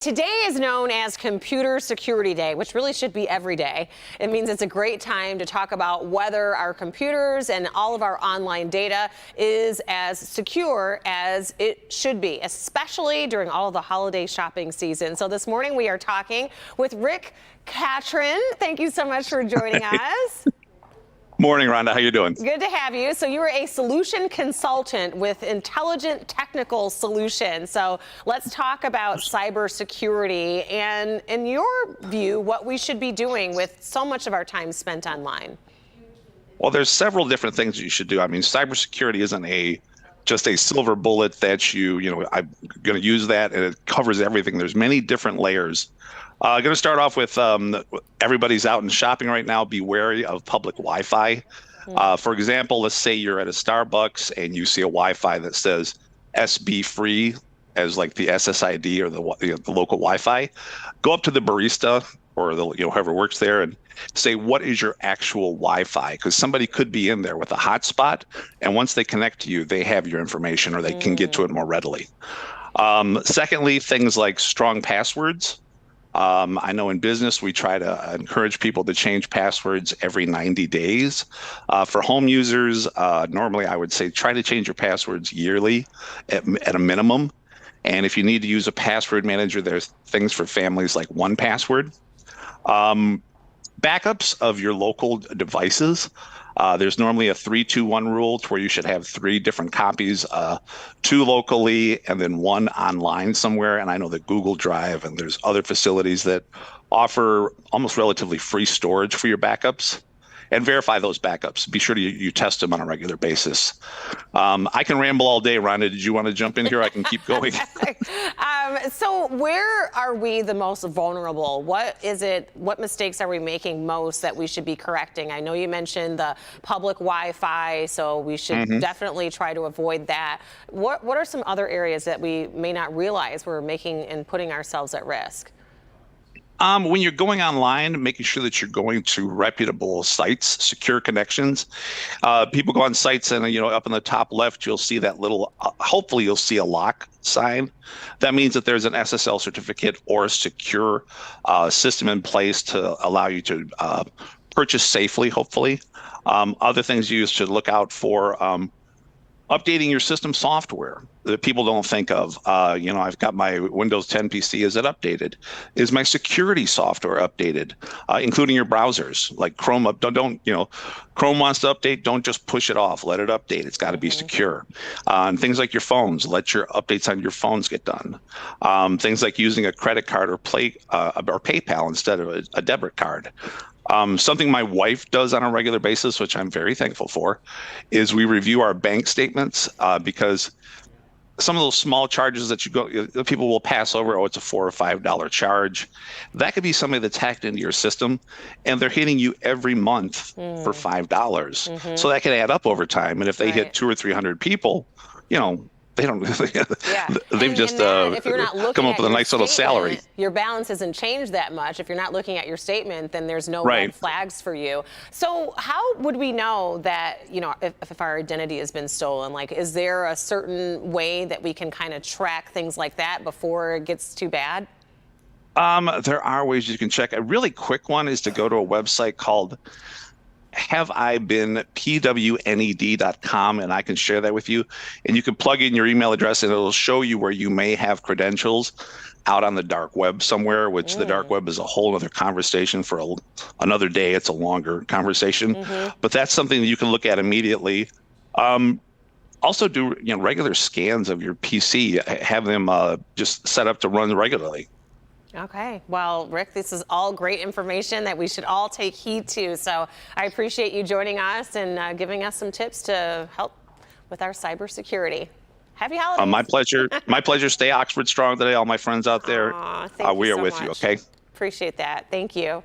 Today is known as Computer Security Day, which really should be every day. It means it's a great time to talk about whether our computers and all of our online data is as secure as it should be, especially during all of the holiday shopping season. So this morning we are talking with Rick Catron. Thank you so much for joining us. Morning, Rhonda. How you doing? Good to have you. So you are a solution consultant with Intelligent Technical Solutions. So let's talk about cybersecurity and, in your view, what we should be doing with so much of our time spent online. Well, there's several different things you should do. I mean, cybersecurity isn't just a silver bullet that I'm going to use that and it covers everything. There's many different layers. Going to start off with everybody's out and shopping right now. Be wary of public Wi-Fi. For example, let's say you're at a Starbucks and you see a Wi-Fi that says SB free as like the SSID or the local Wi-Fi. Go up to the barista or whoever works there and say, what is your actual Wi-Fi? Because somebody could be in there with a hotspot, and once they connect to you, they have your information or they can get to it more readily. Secondly, things like strong passwords. I know in business, we try to encourage people to change passwords every 90 days. For home users, normally I would say try to change your passwords yearly at a minimum. And if you need to use a password manager, there's things for families like 1Password. Backups of your local devices. There's normally a 3-2-1 rule to where you should have 3 different copies, 2 locally and then 1 online somewhere. And I know that Google Drive and there's other facilities that offer almost relatively free storage for your backups. And verify those backups. Be sure to you test them on a regular basis. I can ramble all day, Rhonda. Did you want to jump in here? I can keep going. So where are we the most vulnerable? What mistakes are we making most that we should be correcting? I know you mentioned the public Wi-Fi, so we should definitely try to avoid that. What are some other areas that we may not realize we're making and putting ourselves at risk? When you're going online, making sure that you're going to reputable sites, secure connections. People go on sites and, up in the top left, you'll see that little, hopefully you'll see a lock sign. That means that there's an SSL certificate or a secure system in place to allow you to purchase safely, hopefully. Other things you should look out for. Updating your system software that people don't think of. I've got my Windows 10 PC. Is it updated? Is my security software updated, including your browsers? Like Chrome, Chrome wants to update. Don't just push it off. Let it update. It's got to be secure. And things like your phones. Let your updates on your phones get done. Things like using a credit card or PayPal instead of a debit card. Something my wife does on a regular basis, which I'm very thankful for, is we review our bank statements because some of those small charges that people will pass over. Oh, it's a $4 or $5 charge. That could be somebody that's hacked into your system, and they're hitting you every month for $5. So that can add up over time. And if they hit 200 or 300 people, they don't. They've if you're not come up with a nice little salary. Your balance hasn't changed that much. If you're not looking at your statement, then there's no red flags for you. So how would we know that, if our identity has been stolen? Like, is there a certain way that we can kind of track things like that before it gets too bad? There are ways you can check. A really quick one is to go to a website called haveibeenpwned.com, and I can share that with you. And you can plug in your email address and it'll show you where you may have credentials out on the dark web somewhere, which the dark web is a whole other conversation for another day. It's a longer conversation, but that's something that you can look at immediately. Also do regular scans of your PC, have them just set up to run regularly. Okay. Well, Rick, this is all great information that we should all take heed to. So I appreciate you joining us and giving us some tips to help with our cybersecurity. Happy holidays. My pleasure. My pleasure. Stay Oxford strong today, all my friends out there. Thank we you are so with much. you, okay? Appreciate that. Thank you.